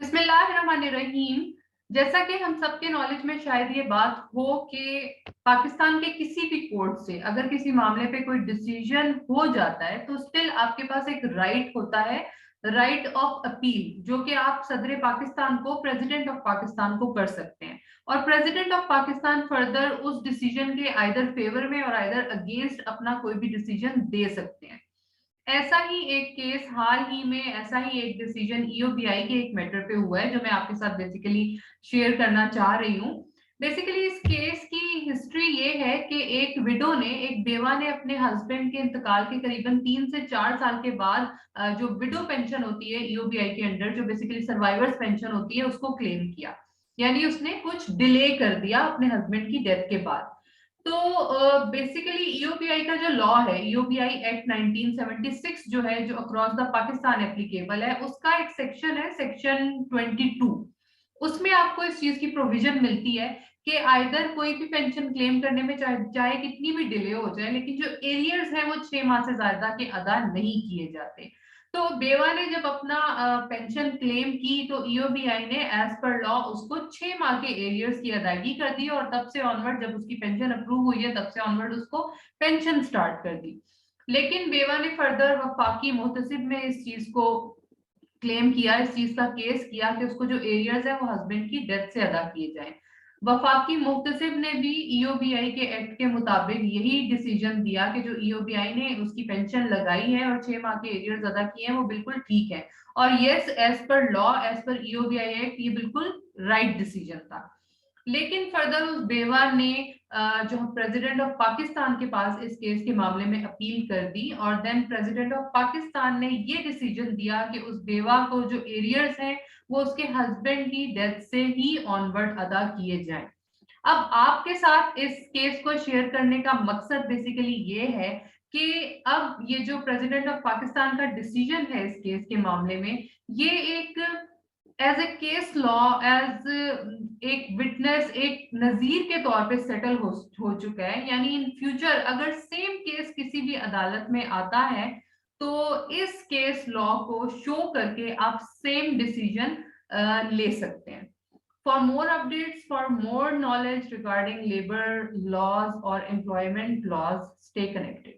बिस्मिल्लाहिर्रहमानिर्रहीम। जैसा कि हम सबके नॉलेज में शायद ये बात हो कि पाकिस्तान के किसी भी कोर्ट से अगर किसी मामले पे कोई डिसीजन हो जाता है तो स्टिल आपके पास एक राइट होता है, राइट ऑफ अपील, जो कि आप सदर पाकिस्तान को, प्रेसिडेंट ऑफ पाकिस्तान को कर सकते हैं। और प्रेसिडेंट ऑफ पाकिस्तान फर्दर उस डिसीजन के आइदर फेवर में और आइदर अगेंस्ट अपना कोई भी डिसीजन दे सकते हैं। ऐसा ही एक केस हाल ही में, ऐसा ही एक डिसीजन ईओबीआई के एक मैटर पे हुआ है जो मैं आपके साथ बेसिकली शेयर करना चाह रही हूँ। बेसिकली इस केस की हिस्ट्री ये है कि एक विडो ने, एक बेवा ने अपने हस्बैंड के इंतकाल के करीबन 3 से 4 साल के बाद जो विडो पेंशन होती है ईओबीआई के अंडर, जो बेसिकली सर्वाइवर्स पेंशन होती है, उसको क्लेम किया। यानी उसने कुछ डिले कर दिया अपने हस्बैंड की डेथ के बाद। तो बेसिकली ईओबीआई का जो लॉ है, ईओबीआई एक्ट 1976, जो है, जो अक्रॉस द पाकिस्तान एप्लीकेबल है, उसका एक सेक्शन है, सेक्शन 22। उसमें आपको इस चीज की प्रोविजन मिलती है कि आइदर कोई भी पेंशन क्लेम करने में चाहे कितनी भी डिले हो जाए, लेकिन जो एरियर्स है वो 6 माह से ज्यादा के अदा नहीं किए जाते। तो बेवा ने जब अपना पेंशन क्लेम की तो ईओबीआई ने एज पर लॉ उसको 6 माह के एरियर्स की अदायगी कर दी, और तब से ऑनवर्ड, जब उसकी पेंशन अप्रूव हुई है, तब से ऑनवर्ड उसको पेंशन स्टार्ट कर दी। लेकिन बेवा ने फर्दर वफाकी मोहतसिब में इस चीज को क्लेम किया, इस चीज का केस किया कि उसको जो एरियर्स है वो हस्बैंड की डेथ से अदा किए जाए। वफाकी मुख्तसिब ने भी ईओबीआई के एक्ट के मुताबिक यही डिसीजन दिया कि जो ईओबीआई ने उसकी पेंशन लगाई है और 6 माह के एरियर्स अदा किए हैं वो बिल्कुल ठीक है। और yes, as per law, as per EOBI act, ये बिल्कुल राइट डिसीजन था। लेकिन फर्दर उस बेवा ने जो प्रेसिडेंट ऑफ पाकिस्तान के पास इस केस के मामले में अपील कर दी, और देन प्रेसिडेंट ऑफ पाकिस्तान ने ये डिसीजन दिया कि उस बेवा को जो एरियर्स हैं वो उसके हस्बैंड की डेथ से ही ऑनवर्ड अदा किए जाएं। अब आपके साथ इस केस को शेयर करने का मकसद बेसिकली ये है कि अब ये जो प्रेसिडेंट ऑफ पाकिस्तान का डिसीजन है इस केस के मामले में, ये एक as a case law, as एक विटनेस, एक नजीर के तौर पे सेटल हो चुका है। यानी इन फ्यूचर अगर सेम केस किसी भी अदालत में आता है तो इस केस लॉ को शो करके आप सेम डिसीजन ले सकते हैं। For more updates, for more knowledge regarding labor laws or employment laws, stay connected.